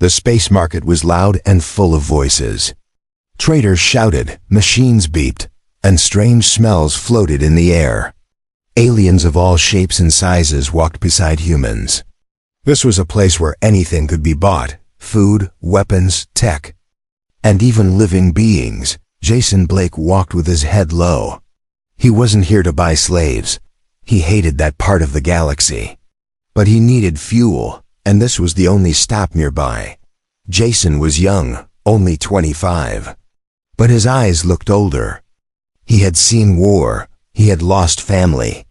The space market was loud and full of voices. Traders shouted, machines beeped, and strange smells floated in the air. Aliens of all shapes and sizes walked beside humans. This was a place where anything could be bought: food, weapons, tech, and even living beings. Jason Blake walked with his head low. He wasn't here to buy slaves. He hated that part of the galaxy. But he needed fuel, and this was the only stop nearby. Jason was young, only 25. But his eyes looked older. He had seen war. He had lost family.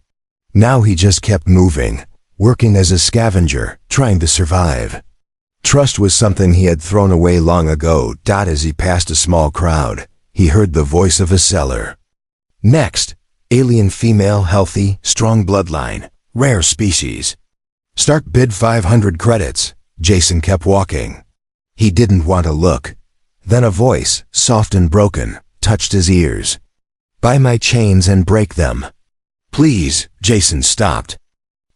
Now he just kept moving, working as a scavenger, trying to survive. Trust was something he had thrown away long ago. As he passed a small crowd, he heard the voice of a seller. Next, alien female, healthy, strong bloodline, rare species. Start bid 500 credits. Jason kept walking. He didn't want to look. Then a voice, soft and broken, touched his ears. Buy my chains and break them. Please. Jason stopped.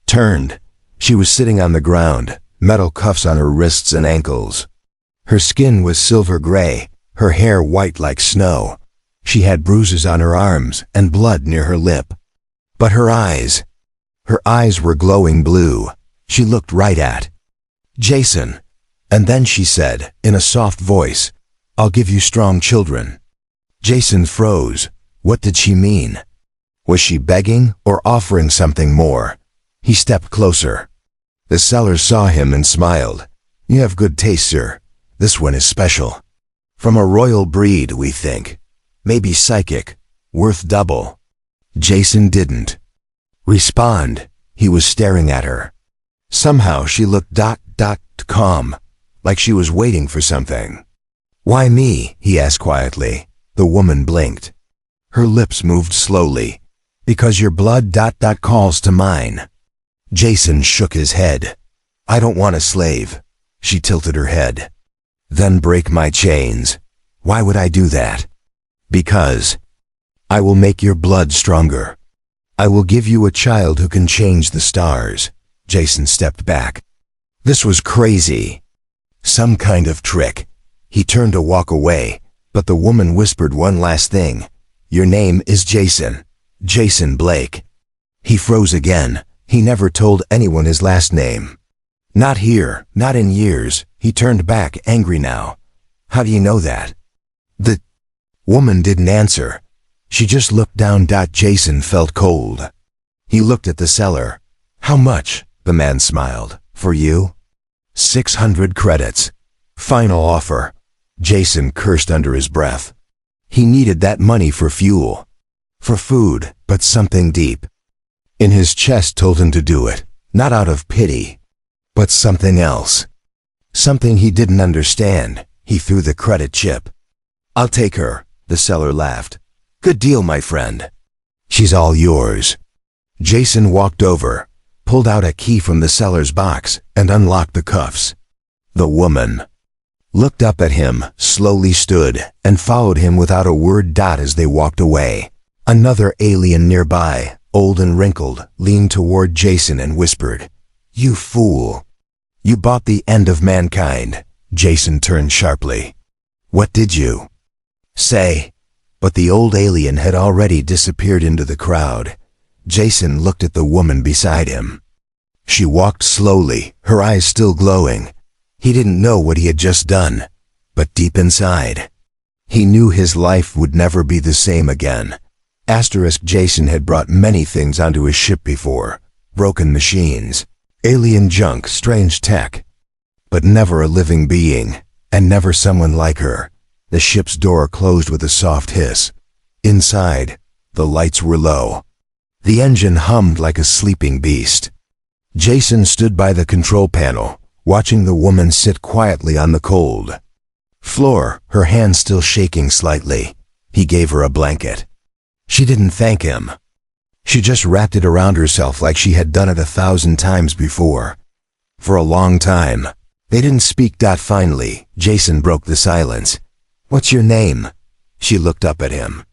Turned. She was sitting on the ground, metal cuffs on her wrists and ankles. Her skin was silver gray, her hair white like snow. She had bruises on her arms and blood near her lip. But her eyes were glowing blue. She looked right at Jason. And then she said, in a soft voice, I'll give you strong children. Jason froze. What did she mean? Was she begging or offering something more? He stepped closer. The seller saw him and smiled. You have good taste, sir. This one is special. From a royal breed, we think. Maybe psychic. Worth double. Jason didn't respond. He was staring at her. Somehow she looked calm, like she was waiting for something. Why me? He asked quietly. The woman blinked. Her lips moved slowly. Because your blood calls to mine. Jason shook his head. I don't want a slave. She tilted her head. Then break my chains. Why would I do that? Because I will make your blood stronger. I will give you a child who can change the stars. Jason stepped back. This was crazy. Some kind of trick. He turned to walk away, but the woman whispered one last thing. Your name is Jason. Jason Blake. He froze again. He never told anyone his last name. Not here, not in years. He turned back, angry now. How do you know that? The woman didn't answer. She just looked down. Jason felt cold. He looked at the seller. How much? The man smiled. For you? 600 credits. Final offer. Jason cursed under his breath. He needed that money for fuel. For food, but something deep in his chest told him to do it, not out of pity, but something else. Something he didn't understand. He threw the credit chip. I'll take her, the seller laughed. Good deal, my friend. She's all yours. Jason walked over, pulled out a key from the seller's box, and unlocked the cuffs. The woman looked up at him, slowly stood, and followed him without a word. As they walked away, another alien nearby, old and wrinkled, leaned toward Jason and whispered, You fool. You bought the end of mankind. Jason turned sharply. What did you say? But the old alien had already disappeared into the crowd. Jason looked at the woman beside him. She walked slowly, her eyes still glowing. He didn't know what he had just done, but deep inside, he knew his life would never be the same again. Jason had brought many things onto his ship before. Broken machines, alien junk, strange tech. But never a living being, and never someone like her. The ship's door closed with a soft hiss. Inside, the lights were low. The engine hummed like a sleeping beast. Jason stood by the control panel, watching the woman sit quietly on the cold floor, her hand still shaking slightly. He gave her a blanket. She didn't thank him. She just wrapped it around herself like she had done it 1,000 times before. For a long time, they didn't speak. Finally, Jason broke the silence. What's your name? She looked up at him.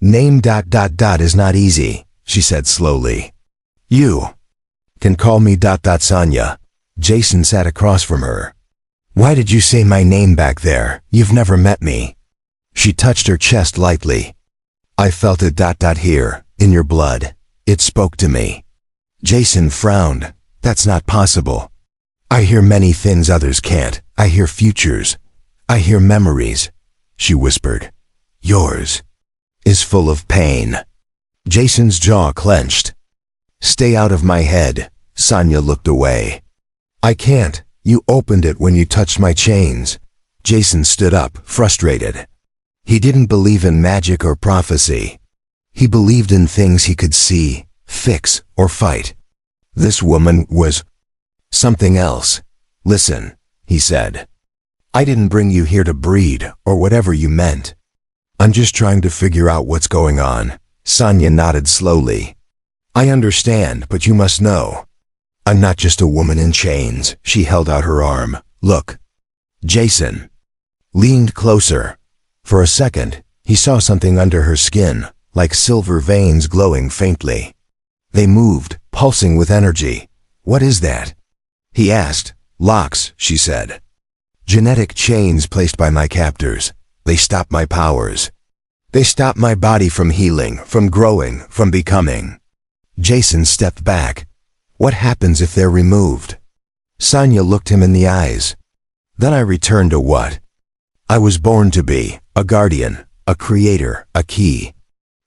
Name ... is not easy, she said slowly. You can call me ... Sonia. Jason sat across from her. Why did you say my name back there? You've never met me. She touched her chest lightly. I felt it here, in your blood. It spoke to me. Jason frowned. That's not possible. I hear many things others can't. I hear futures. I hear memories, she whispered. Yours is full of pain. Jason's jaw clenched. Stay out of my head. Sonia looked away. I can't. You opened it when you touched my chains. Jason stood up, frustrated. He didn't believe in magic or prophecy. He believed in things he could see, fix, or fight. This woman was something else. Listen, he said. I didn't bring you here to breed, or whatever you meant. I'm just trying to figure out what's going on. Sonia nodded slowly. I understand, but you must know. I'm not just a woman in chains. She held out her arm. Look. Jason leaned closer. For a second, he saw something under her skin, like silver veins glowing faintly. They moved, pulsing with energy. What is that? He asked. Locks, she said. Genetic chains placed by my captors. They stop my powers. They stop my body from healing, from growing, from becoming. Jason stepped back. What happens if they're removed? Sonia looked him in the eyes. Then I returned to what I was born to be, a guardian, a creator, a key.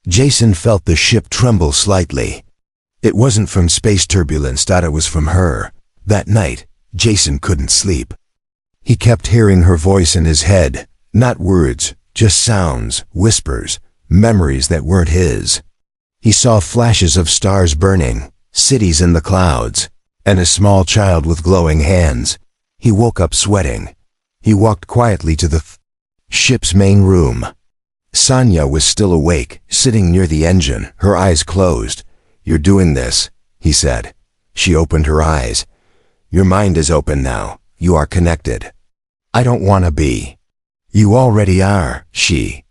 Jason felt the ship tremble slightly. It wasn't from space turbulence, it was from her. That night, Jason couldn't sleep. He kept hearing her voice in his head, not words, just sounds, whispers, memories that weren't his. He saw flashes of stars burning, cities in the clouds, and a small child with glowing hands. He woke up sweating. He walked quietly to the ship's main room. Sonia was still awake, sitting near the engine, her eyes closed. You're doing this, he said. She opened her eyes. Your mind is open now. You are connected. I don't want to be. You already are, she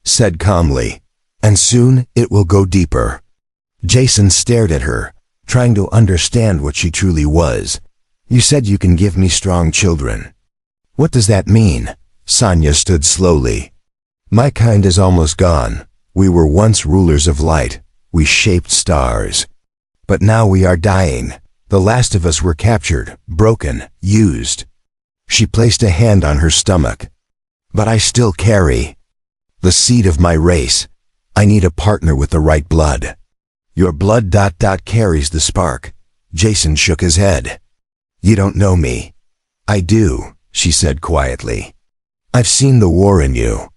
said calmly. And soon it will go deeper. Jason stared at her, trying to understand what she truly was. You said you can give me strong children. What does that mean? Sonia stood slowly. My kind is almost gone. We were once rulers of light. We shaped stars. But now we are dying. The last of us were captured, broken, used. She placed a hand on her stomach. But I still carry the seed of my race. I need a partner with the right blood. Your blood carries the spark. Jason shook his head. You don't know me. I do, she said quietly. I've seen the war in you.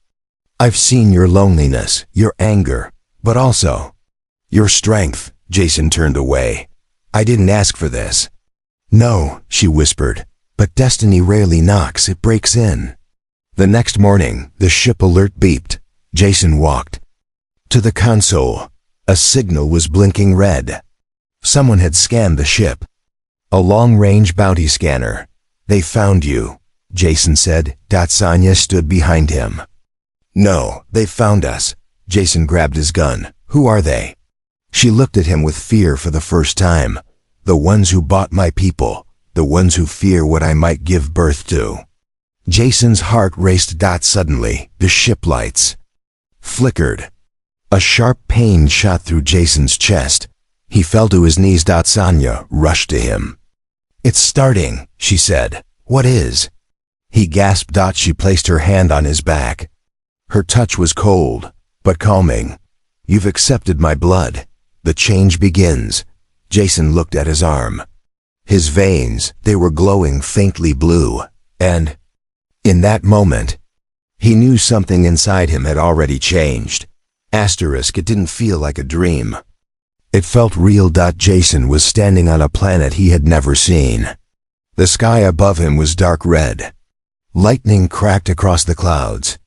I've seen your loneliness, your anger, but also your strength. Jason turned away. I didn't ask for this. No, she whispered, but destiny rarely knocks, it breaks in. The next morning, the ship alert beeped. Jason walked to the console. A signal was blinking red. Someone had scanned the ship. A long-range bounty scanner. They found you, Jason said. Sonia stood behind him. No, they found us. Jason grabbed his gun. Who are they? She looked at him with fear for the first time. The ones who bought my people. The ones who fear what I might give birth to. Jason's heart raced. Suddenly, the ship lights flickered. A sharp pain shot through Jason's chest. He fell to his knees. Sonia rushed to him. It's starting, she said. What is? He gasped. She placed her hand on his back. Her touch was cold, but calming. You've accepted my blood. The change begins. Jason looked at his arm. His veins, they were glowing faintly blue, and in that moment, he knew something inside him had already changed. It didn't feel like a dream. It felt real. Jason was standing on a planet he had never seen. The sky above him was dark red. Lightning cracked across the clouds.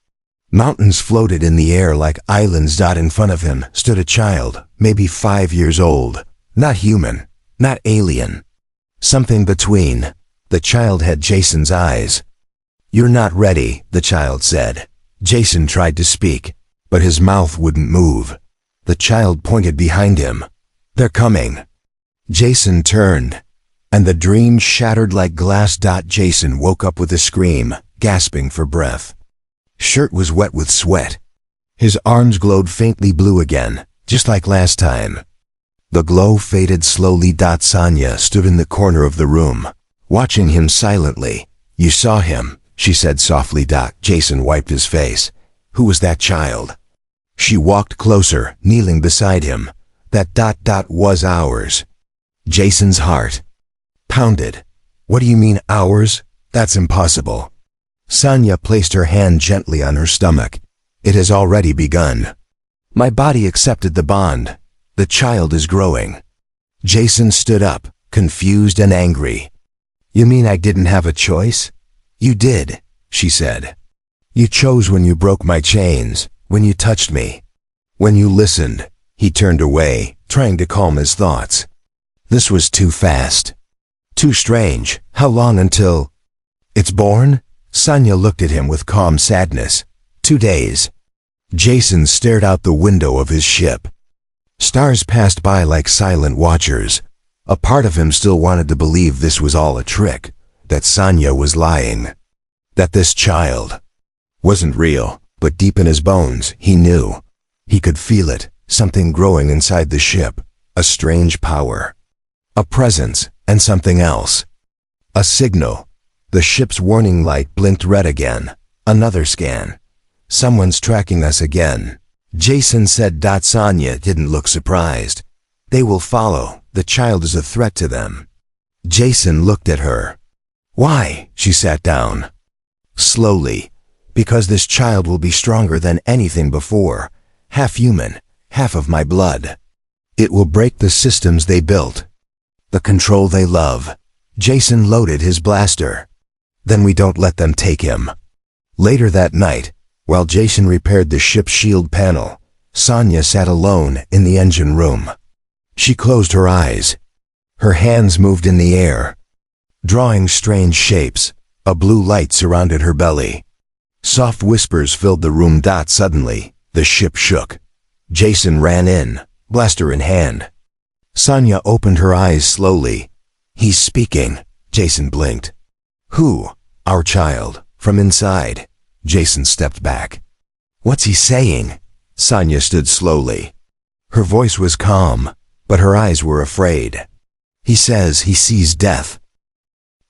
Mountains floated in the air like islands. In front of him stood a child, maybe 5 years old. Not human, not alien. Something between. The child had Jason's eyes. You're not ready, the child said. Jason tried to speak, but his mouth wouldn't move. The child pointed behind him. They're coming. Jason turned. and the dream shattered like glass. Jason woke up with a scream, gasping for breath. Shirt was wet with sweat. His arms glowed faintly blue again, just like last time. The glow faded slowly. Sonia stood in the corner of the room, watching him silently. You saw him, she said softly. Jason wiped his face. Who was that child? She walked closer, kneeling beside him. That was ours. Jason's heart pounded. What do you mean ours? That's impossible. Sonia placed her hand gently on her stomach. It has already begun. My body accepted the bond. The child is growing. Jason stood up, confused and angry. You mean I didn't have a choice? You did, she said. You chose when you broke my chains, when you touched me. When you listened. He turned away, trying to calm his thoughts. This was too fast. Too strange. How long until it's born? Sonia looked at him with calm sadness. 2 days. Jason stared out the window of his ship. Stars passed by like silent watchers. A part of him still wanted to believe this was all a trick, that Sonia was lying, that this child wasn't real, but deep in his bones, he knew. He could feel it, something growing inside the ship, a strange power, a presence, and something else. A signal. The ship's warning light blinked red again. Another scan. Someone's tracking us again. Jason said. Sonia didn't look surprised. They will follow. The child is a threat to them. Jason looked at her. Why? She sat down. Slowly. Because this child will be stronger than anything before. Half human, half of my blood. It will break the systems they built, the control they love. Jason loaded his blaster. Then we don't let them take him. Later that night, while Jason repaired the ship's shield panel, Sonia sat alone in the engine room. She closed her eyes. Her hands moved in the air, drawing strange shapes. A blue light surrounded her belly. Soft whispers filled the room. Suddenly, the ship shook. Jason ran in, blaster in hand. Sonia opened her eyes slowly. He's speaking. Jason blinked. Who? Our child. From inside. Jason stepped back. What's he saying? Sonia stood slowly. Her voice was calm, but her eyes were afraid. He says he sees death.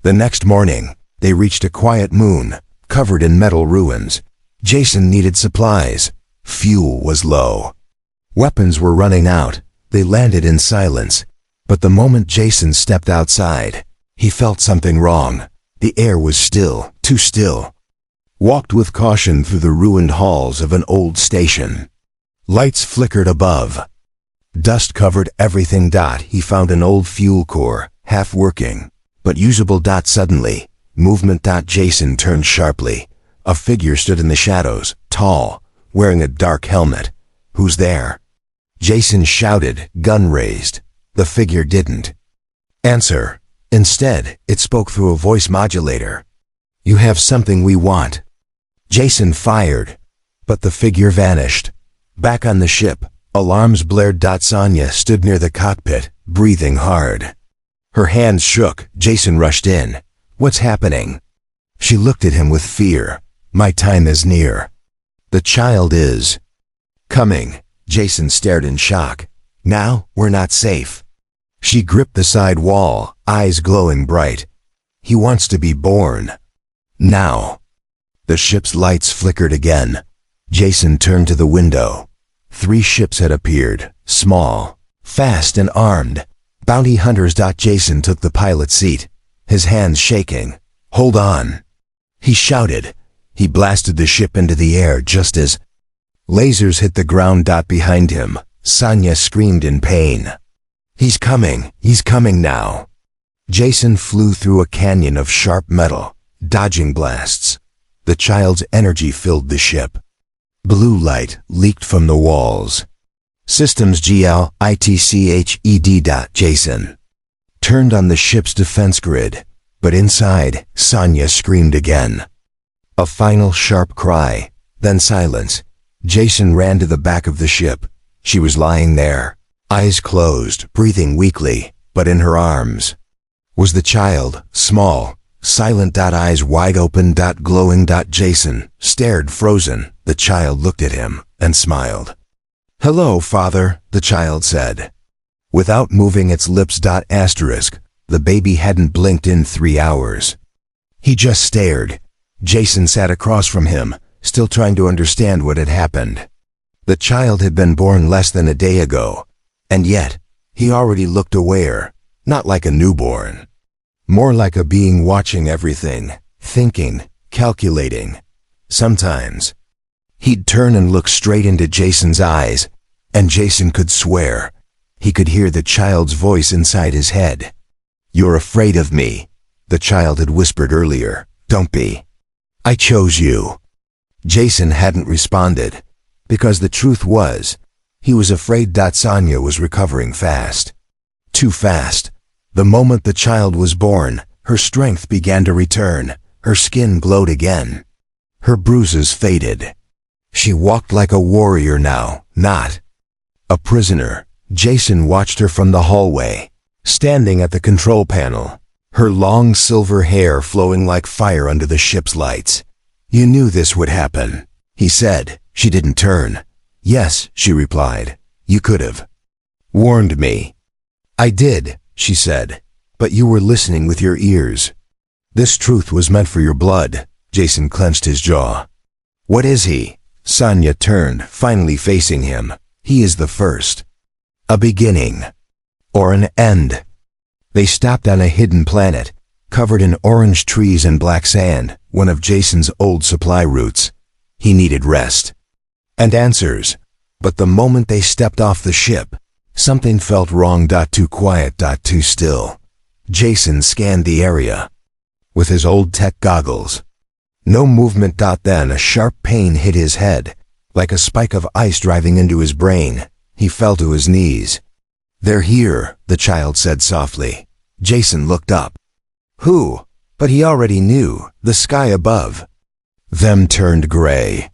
The next morning, they reached a quiet moon, covered in metal ruins. Jason needed supplies. Fuel was low. Weapons were running out. They landed in silence. But the moment Jason stepped outside, he felt something wrong. The air was still, too still. Walked with caution through the ruined halls of an old station. Lights flickered above. Dust covered everything. He found an old fuel core, half working, but usable. Suddenly, movement. Jason turned sharply. A figure stood in the shadows, tall, wearing a dark helmet. Who's there? Jason shouted, gun raised. The figure didn't answer. Instead, it spoke through a voice modulator. You have something we want. Jason fired, but the figure vanished. Back on the ship, alarms blared. Sonia stood near the cockpit, breathing hard. Her hands shook. Jason rushed in. What's happening? She looked at him with fear. My time is near. The child is coming. Jason stared in shock. Now, we're not safe. She gripped the side wall, eyes glowing bright. He wants to be born. Now. The ship's lights flickered again. Jason turned to the window. 3 ships had appeared, small, fast and armed. Bounty hunters. Jason took the pilot seat, his hands shaking. Hold on. He shouted. He blasted the ship into the air just as lasers hit the ground. Behind him, Sonia screamed in pain. He's coming now. Jason flew through a canyon of sharp metal, dodging blasts. The child's energy filled the ship. Blue light leaked from the walls. Systems GLITCHED. Jason turned on the ship's defense grid, but inside, Sonia screamed again. A final sharp cry, then silence. Jason ran to the back of the ship. She was lying there, eyes closed, breathing weakly, but in her arms Was the child, small, silent. Eyes wide open. Glowing. Jason stared frozen. The child looked at him and smiled. "Hello, father," the child said. Without moving its lips. Asterisk. The baby hadn't blinked in 3 hours. He just stared. Jason sat across from him, still trying to understand what had happened. The child had been born less than a day ago, and yet he already looked aware, not like a newborn. More like a being watching everything, thinking, calculating. Sometimes he'd turn and look straight into Jason's eyes, and Jason could swear he could hear the child's voice inside his head. "You're afraid of me," the child had whispered earlier. "Don't be. I chose you." Jason hadn't responded, because the truth was, he was afraid. Sonya was recovering fast. Too fast. The moment the child was born, her strength began to return. Her skin glowed again. Her bruises faded. She walked like a warrior now, not a prisoner. Jason watched her from the hallway, standing at the control panel, her long silver hair flowing like fire under the ship's lights. "You knew this would happen," he said. She didn't turn. "Yes," she replied. "You could have warned me." "I did," she said, "but you were listening with your ears. This truth was meant for your blood." Jason clenched his jaw. "What is he?" Sonya turned, finally facing him. "He is the first. A beginning. Or an end." They stopped on a hidden planet, covered in orange trees and black sand, one of Jason's old supply routes. He needed rest and answers. But the moment they stepped off the ship, something felt wrong. Too quiet. Too still. Jason scanned the area with his old tech goggles. No movement. Then a sharp pain hit his head, like a spike of ice driving into his brain. He fell to his knees. "They're here," the child said softly. Jason looked up. Who? But he already knew. The sky above them turned gray.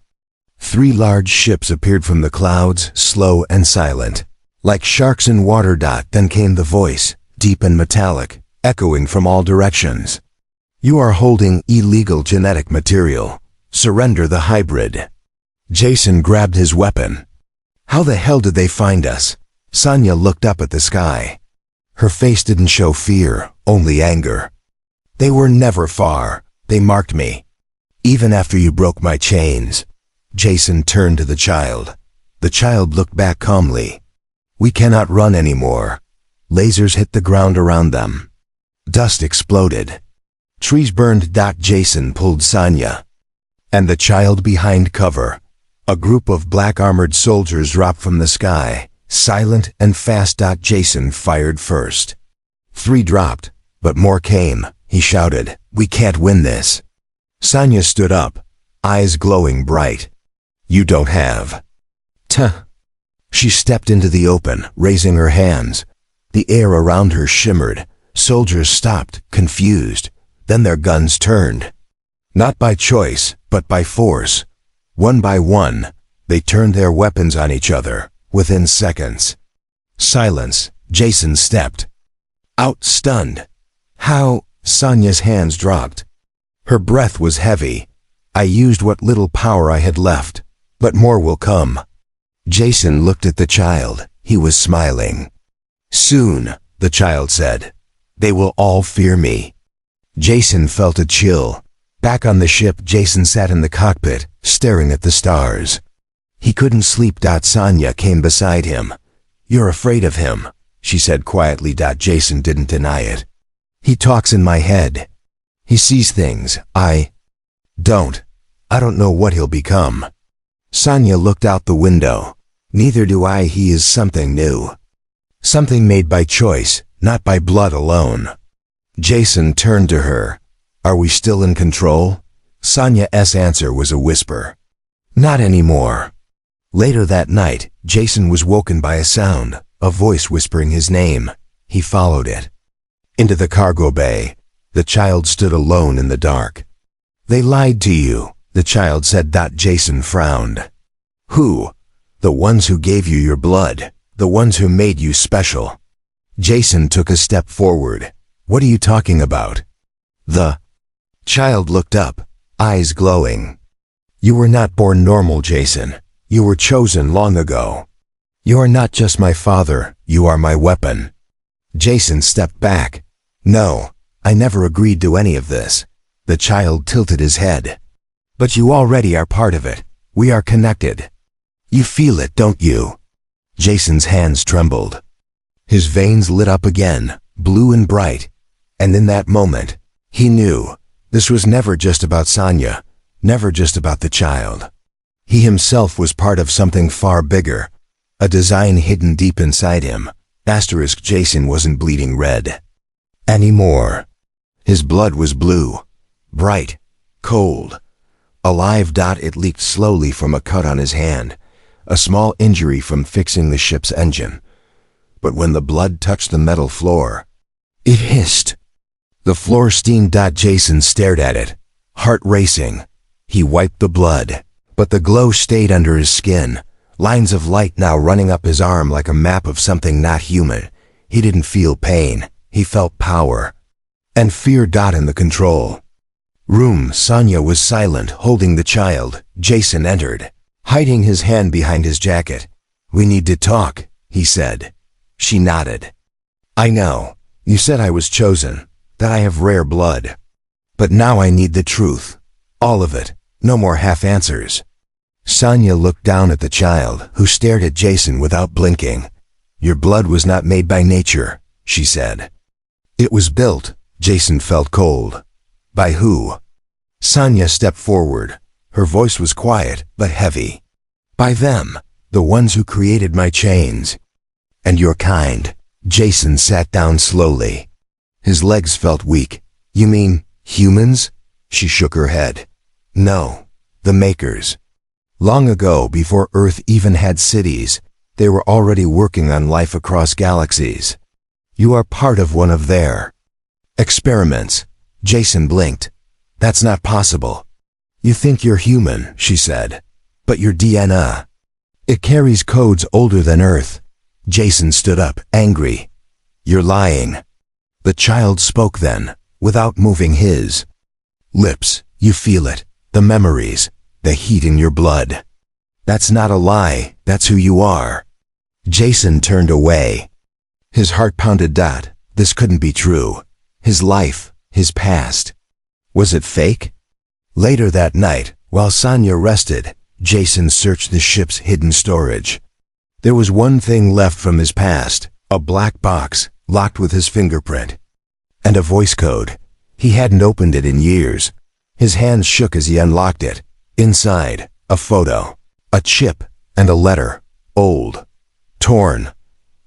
3 large ships appeared from the clouds, slow and silent, like sharks in water. Then came the voice, deep and metallic, echoing from all directions. "You are holding illegal genetic material. Surrender the hybrid." Jason grabbed his weapon. "How the hell did they find us?" Sonya looked up at the sky. Her face didn't show fear, only anger. "They were never far. They marked me. Even after you broke my chains." Jason turned to the child. The child looked back calmly. "We cannot run anymore." Lasers hit the ground around them. Dust exploded. Trees burned. Jason pulled Sonya and the child behind cover. A group of black-armored soldiers dropped from the sky, silent and fast. Jason fired first. 3 dropped, but more came. He shouted, "We can't win this." Sonya stood up, eyes glowing bright. "You don't have to." She stepped into the open, raising her hands. The air around her shimmered. Soldiers stopped, confused. Then their guns turned. Not by choice, but by force. One by one, they turned their weapons on each other, within seconds. Silence. Jason stepped out, stunned. "How?" Sonya's hands dropped. Her breath was heavy. "I used what little power I had left, but more will come." Jason looked at the child. He was smiling. "Soon," the child said, "they will all fear me." Jason felt a chill. Back on the ship, Jason sat in the cockpit, staring at the stars. He couldn't sleep. Sonya came beside him. "You're afraid of him," she said quietly. Jason didn't deny it. "He talks in my head. He sees things I don't. I don't know what he'll become." Sonya looked out the window. "Neither do I. He is something new. Something made by choice, not by blood alone." Jason turned to her. "Are we still in control?" Sonya's answer was a whisper. "Not anymore." Later that night, Jason was woken by a sound, a voice whispering his name. He followed it into the cargo bay. The child stood alone in the dark. "They lied to you," the child said. Jason frowned. "Who?" "The ones who gave you your blood, the ones who made you special." Jason took a step forward. What are you talking about? The child looked up, eyes glowing. You were not born normal, Jason. You were chosen long ago. You are not just my father, you are my weapon. Jason stepped back. No, I never agreed to any of this. The child tilted his head. But you already are part of it. We are connected. You feel it, don't you? Jason's hands trembled. His veins lit up again, blue and bright. And in that moment, he knew this was never just about Sonya, never just about the child. He himself was part of something far bigger, a design hidden deep inside him. Jason wasn't bleeding red anymore. His blood was blue, bright, cold, alive. It leaked slowly from a cut on his hand, a small injury from fixing the ship's engine. But when the blood touched the metal floor, it hissed. The floor steamed. Jason stared at it, heart racing. He wiped the blood, but the glow stayed under his skin, lines of light now running up his arm like a map of something not human. He didn't feel pain, he felt power. And fear. In the control room, Sonya was silent, holding the child. Jason entered, hiding his hand behind his jacket. We need to talk, he said. She nodded. I know. You said I was chosen, that I have rare blood. But now I need the truth. All of it. No more half answers. Sonya looked down at the child, who stared at Jason without blinking. Your blood was not made by nature, she said. It was built. Jason felt cold. By who? Sonya stepped forward. Her voice was quiet, but heavy. By them, the ones who created my chains. And your kind. Jason sat down slowly. His legs felt weak. You mean, humans? She shook her head. No, the makers. Long ago, before Earth even had cities, they were already working on life across galaxies. You are part of one of their experiments. Jason blinked. That's not possible. You think you're human, she said. But your DNA. It carries codes older than Earth. Jason stood up, angry. You're lying. The child spoke then, without moving his lips. You feel it, the memories, the heat in your blood. That's not a lie, that's who you are. Jason turned away. His heart pounded. This couldn't be true. His life, his past. Was it fake? Later that night, while Sonya rested, Jason searched the ship's hidden storage. There was one thing left from his past, a black box, locked with his fingerprint. And a voice code. He hadn't opened it in years. His hands shook as he unlocked it. Inside, a photo, a chip, and a letter. Old, torn,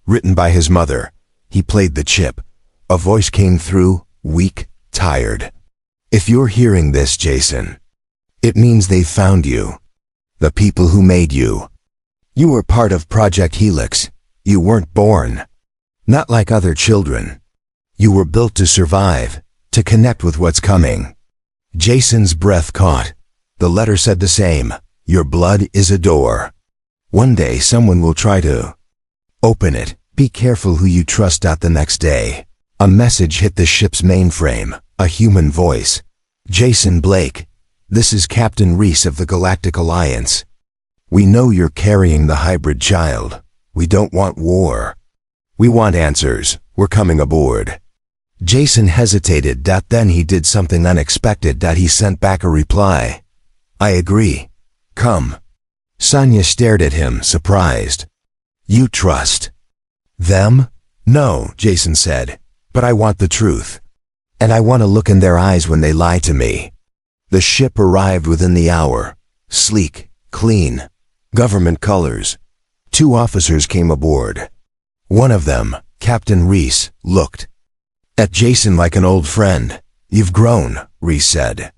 written by his mother. He played the chip. A voice came through, weak, tired. If you're hearing this, Jason, it means they found you. The people who made you. You were part of Project Helix. You weren't born. Not like other children. You were built to survive, to connect with what's coming. Jason's breath caught. The letter said the same. Your blood is a door. One day someone will try to open it. Be careful who you trust. The next day, a message hit the ship's mainframe, a human voice. Jason Blake, this is Captain Reese of the Galactic Alliance. We know you're carrying the hybrid child. We don't want war. We want answers. We're coming aboard. Jason hesitated. Then he did something unexpected. He sent back a reply. I agree. Come. Sonya stared at him, surprised. You trust them? No, Jason said, but I want the truth. And I want to look in their eyes when they lie to me. The ship arrived within the hour. Sleek, clean, government colors. 2 officers came aboard. One of them, Captain Reese, looked at Jason like an old friend. You've grown, Reese said.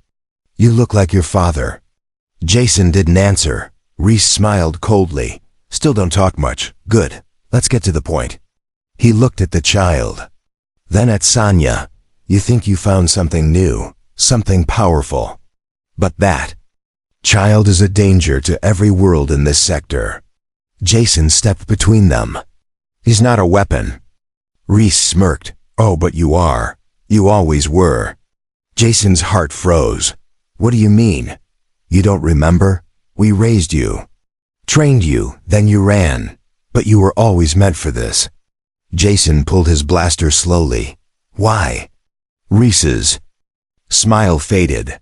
You look like your father. Jason didn't answer. Reese smiled coldly. Still don't talk much. Good. Let's get to the point. He looked at the child. Then at Sonya. You think you found something new, something powerful. But that child is a danger to every world in this sector. Jason stepped between them. He's not a weapon. Reese smirked. Oh, but you are. You always were. Jason's heart froze. What do you mean? You don't remember? We raised you. Trained you, then you ran. But you were always meant for this. Jason pulled his blaster slowly. Why? Reese's smile faded.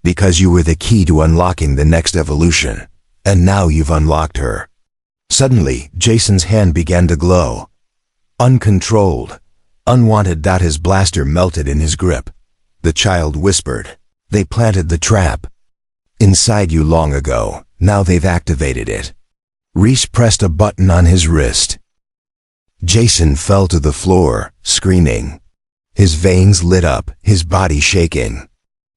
Because you were the key to unlocking the next evolution. And now you've unlocked her. Suddenly, Jason's hand began to glow. Uncontrolled, unwanted. His blaster melted in his grip. The child whispered, "They planted the trap inside you long ago. Now they've activated it." Reese pressed a button on his wrist. Jason fell to the floor, screaming. His veins lit up, his body shaking.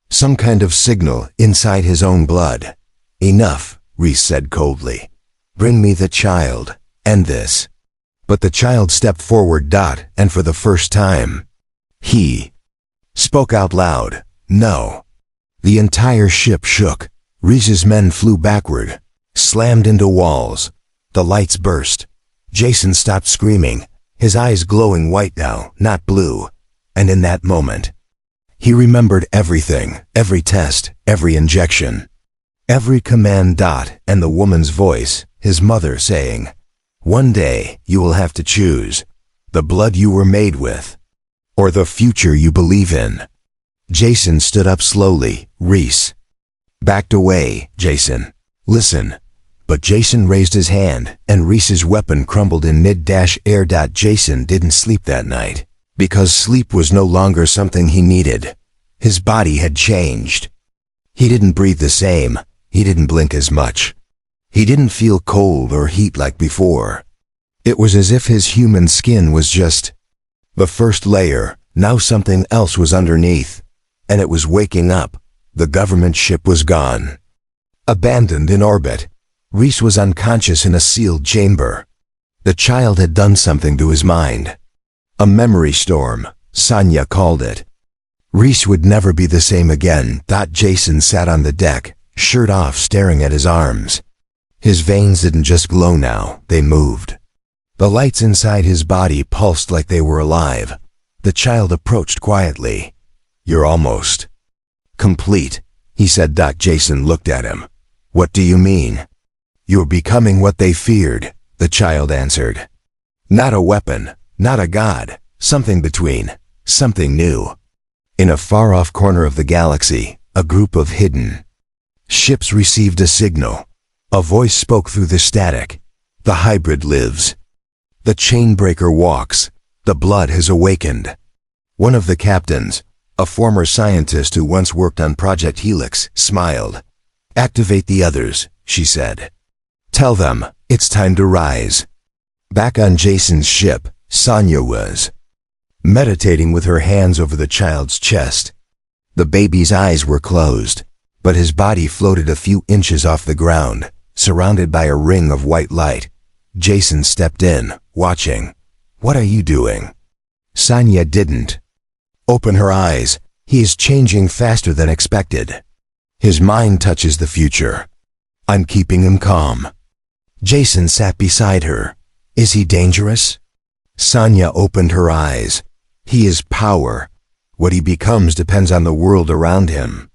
Some kind of signal inside his own blood. "Enough," Reese said coldly. "Bring me the child. End this." But the child stepped forward, and for the first time, he spoke out loud. "No." The entire ship shook. Reese's men flew backward, slammed into walls. The lights burst. Jason stopped screaming, his eyes glowing white now, not blue. And in that moment, he remembered everything, every test, every injection, every command. And the woman's voice, his mother, saying, "One day you will have to choose the blood you were made with, or the future you believe in." Jason stood up slowly. Reese backed away. "Jason, listen." But Jason raised his hand, and Reese's weapon crumbled in mid-air. Jason didn't sleep that night, because sleep was no longer something he needed. His body had changed. He didn't breathe the same. He didn't blink as much. He didn't feel cold or heat like before. It was as if his human skin was just the first layer. Now something else was underneath, and it was waking up. The government ship was gone, abandoned in orbit. Reese was unconscious in a sealed chamber. The child had done something to his mind. A memory storm, Sonia called it. Reese would never be the same again. Jason sat on the deck, shirt off, staring at his arms. His veins didn't just glow now, they moved. The lights inside his body pulsed like they were alive. The child approached quietly. "You're almost complete," he said. Jason looked at him. "What do you mean?" "You're becoming what they feared," the child answered. "Not a weapon, not a god, something between, something new." In a far-off corner of the galaxy, a group of hidden ships received a signal. A voice spoke through the static. "The hybrid lives. The chainbreaker walks. The blood has awakened." One of the captains, a former scientist who once worked on Project Helix, smiled. "Activate the others," she said. "Tell them, it's time to rise." Back on Jason's ship, Sonia was meditating with her hands over the child's chest. The baby's eyes were closed, but his body floated a few inches off the ground, surrounded by a ring of white light. Jason stepped in, watching. "What are you doing?" Sonia didn't open her eyes. "He is changing faster than expected. His mind touches the future. I'm keeping him calm." Jason sat beside her. "Is he dangerous?" Sonia opened her eyes. "He is power. What he becomes depends on the world around him.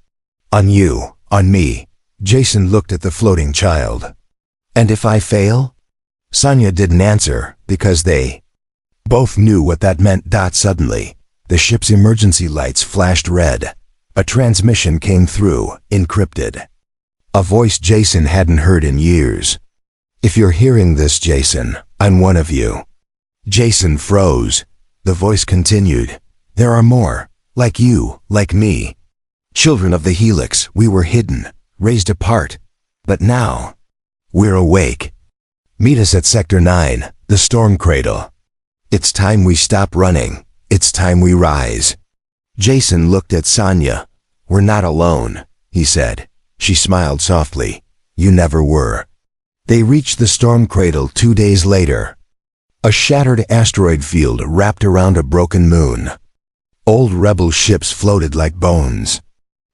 On you, on me." Jason looked at the floating child. "And if I fail?" Sonia didn't answer, because they both knew what that meant. Suddenly, the ship's emergency lights flashed red. A transmission came through, encrypted. A voice Jason hadn't heard in years. "If you're hearing this, Jason, I'm one of you." Jason froze. The voice continued. "There are more, like you, like me. Children of the Helix, we were hidden, raised apart. But now, we're awake. Meet us at Sector 9, the Storm Cradle. It's time we stop running. It's time we rise." Jason looked at Sonia. "We're not alone," he said. She smiled softly. "You never were." They reached the Storm Cradle 2 days later. A shattered asteroid field wrapped around a broken moon. Old rebel ships floated like bones.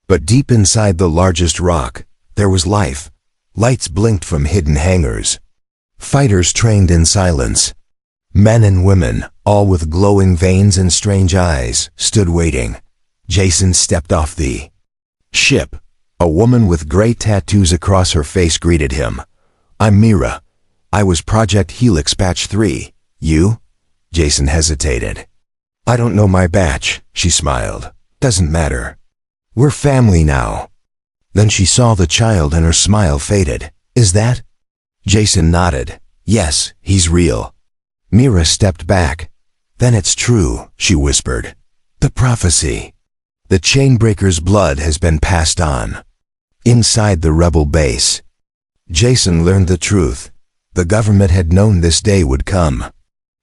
But deep inside the largest rock, there was life. Lights blinked from hidden hangars. Fighters trained in silence. Men and women, all with glowing veins and strange eyes, stood waiting. Jason stepped off the ship. A woman with gray tattoos across her face greeted him. "I'm Mira. I was Project Helix Batch 3. You?" Jason hesitated. "I don't know my batch," she smiled. "Doesn't matter. We're family now." Then she saw the child and her smile faded. "Is that?" Jason nodded. "Yes, he's real." Mira stepped back. "Then it's true," she whispered. "The prophecy. The Chainbreaker's blood has been passed on." Inside the rebel base, Jason learned the truth. The government had known this day would come,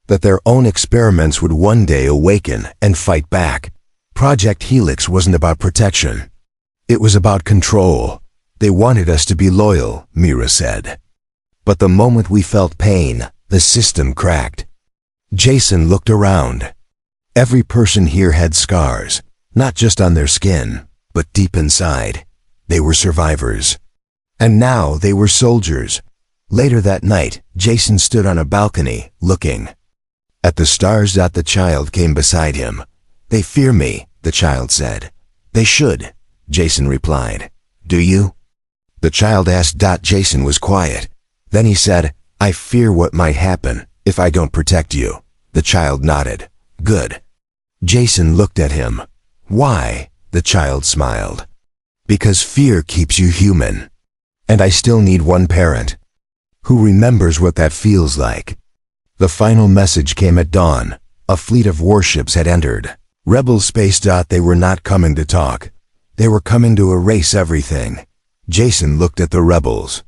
that their own experiments would one day awaken and fight back. Project Helix wasn't about protection. It was about control. "They wanted us to be loyal," Mira said. "But the moment we felt pain, the system cracked." Jason looked around. Every person here had scars, not just on their skin, but deep inside. They were survivors. And now they were soldiers. Later that night, Jason stood on a balcony, looking at the stars. The child came beside him. "They fear me," the child said. "They should," Jason replied. "Do you?" The child asked. Jason was quiet. Then he said, "I fear what might happen if I don't protect you." The child nodded. "Good." Jason looked at him. "Why?" The child smiled. "Because fear keeps you human. And I still need one parent who remembers what that feels like." The final message came at dawn. A fleet of warships had entered rebel space. They were not coming to talk. They were coming to erase everything. Jason looked at the rebels,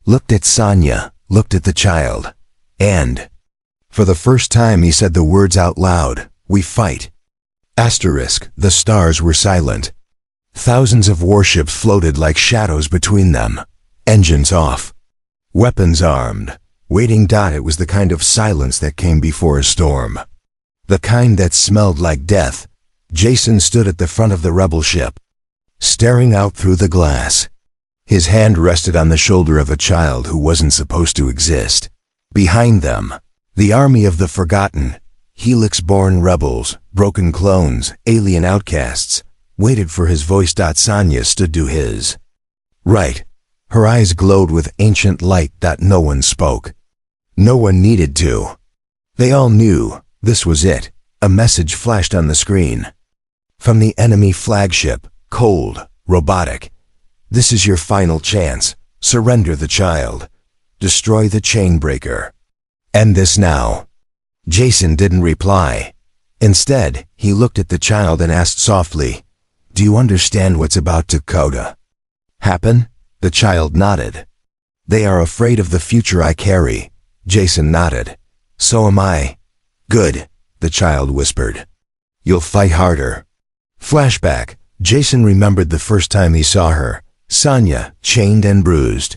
looked at Sonya, looked at the child, and for the first time he said the words out loud. "We fight." Asterisk, the stars were silent. Thousands of warships floated like shadows between them. Engines off. Weapons armed. Waiting. It was the kind of silence that came before a storm. The kind that smelled like death. Jason stood at the front of the rebel ship, staring out through the glass. His hand rested on the shoulder of a child who wasn't supposed to exist. Behind them, the army of the forgotten, Helix-born rebels, broken clones, alien outcasts, waited for his voice. Sonya stood to his right. Her eyes glowed with ancient light. No one spoke. No one needed to. They all knew this was it. A message flashed on the screen. From the enemy flagship, cold, robotic. "This is your final chance. Surrender the child. Destroy the Chainbreaker. End this now." Jason didn't reply. Instead, he looked at the child and asked softly, "Do you understand what's about to happen?" The child nodded. "They are afraid of the future I carry." Jason nodded. "So am I." "Good," the child whispered. "You'll fight harder." Flashback. Jason remembered the first time he saw her, Sonya, chained and bruised.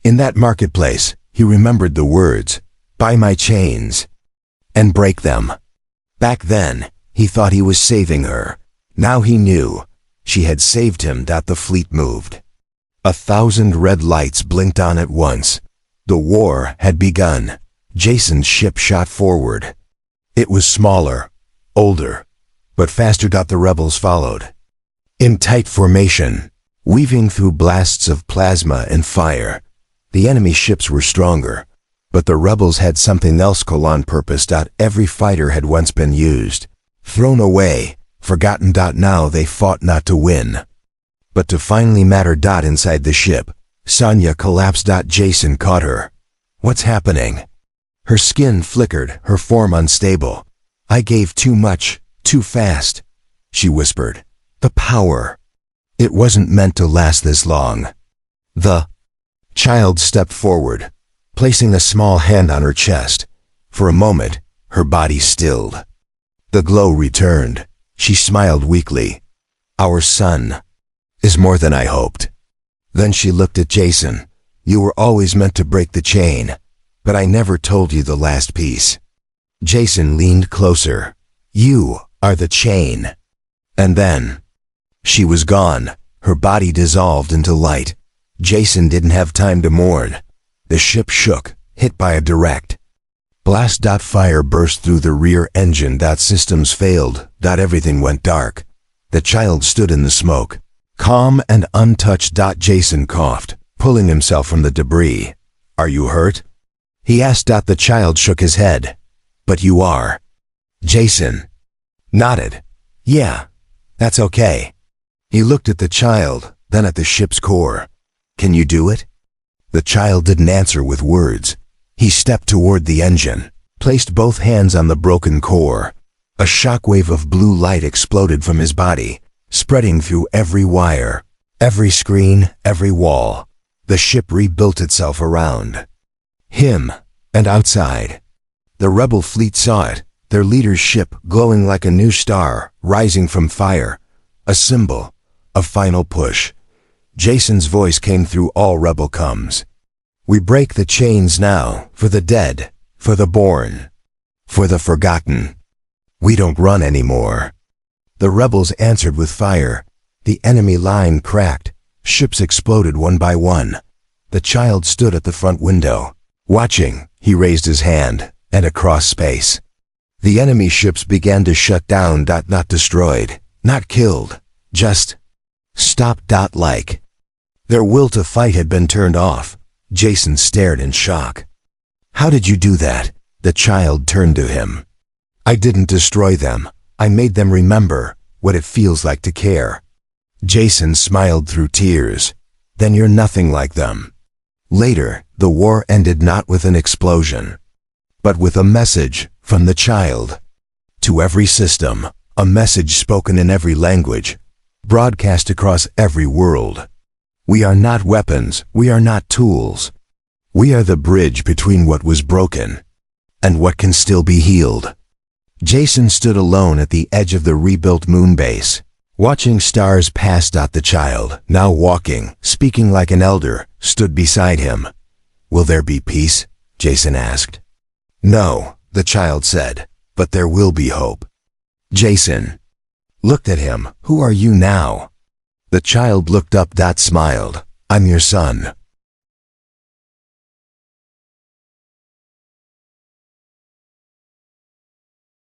In that marketplace, he remembered the words, "Buy my chains and break them." Back then, he thought he was saving her. Now he knew she had saved him. The fleet moved. 1,000 red lights blinked on at once. The war had begun. Jason's ship shot forward. It was smaller, older, but faster. The rebels followed, in tight formation, weaving through blasts of plasma and fire. The enemy ships were stronger, but the rebels had something else. On purpose. Every fighter had once been used, thrown away, forgotten. Now they fought not to win, but to finally matter. Inside the ship, Sonya collapsed. Jason caught her. "What's happening?" Her skin flickered, her form unstable. "I gave too much, too fast," she whispered. "The power. It wasn't meant to last this long." The child stepped forward, placing a small hand on her chest. For a moment, her body stilled. The glow returned. She smiled weakly. "Our son is more than I hoped." Then she looked at Jason. "You were always meant to break the chain, but I never told you the last piece." Jason leaned closer. "You are the chain." And then she was gone. Her body dissolved into light. Jason didn't have time to mourn. The ship shook, hit by a direct Blast. Fire burst through the rear engine. Systems failed. Everything went dark. The child stood in the smoke, calm and untouched. Jason coughed, pulling himself from the debris. Are you hurt? He asked. The child shook his head. But you are. Jason nodded. Yeah, that's okay. He looked at the child, then at the ship's core. Can you do it? The child didn't answer with words. He stepped toward the engine, placed both hands on the broken core. A shockwave of blue light exploded from his body, spreading through every wire, every screen, every wall. The ship rebuilt itself around him and outside. The rebel fleet saw it, their leader's ship glowing like a new star, rising from fire, a symbol, a final push. Jason's voice came through all rebel comms. We break the chains now, for the dead, for the born, for the forgotten. We don't run anymore. The rebels answered with fire. The enemy line cracked. Ships exploded one by one. The child stood at the front window. Watching, he raised his hand, and across space, the enemy ships began to shut down. Not destroyed, not killed, just stopped. Like their will to fight had been turned off. Jason stared in shock. How did you do that? The child turned to him. I didn't destroy them. I made them remember what it feels like to care. Jason smiled through tears. Then you're nothing like them. Later, the war ended not with an explosion, but with a message from the child. To every system, a message spoken in every language, broadcast across every world. We are not weapons, we are not tools. We are the bridge between what was broken and what can still be healed. Jason stood alone at the edge of the rebuilt moon base, watching stars pass. The child, now walking, speaking like an elder, stood beside him. Will there be peace? Jason asked. No, the child said, but there will be hope. Jason looked at him. Who are you now? The child looked up. Smiled. I'm your son.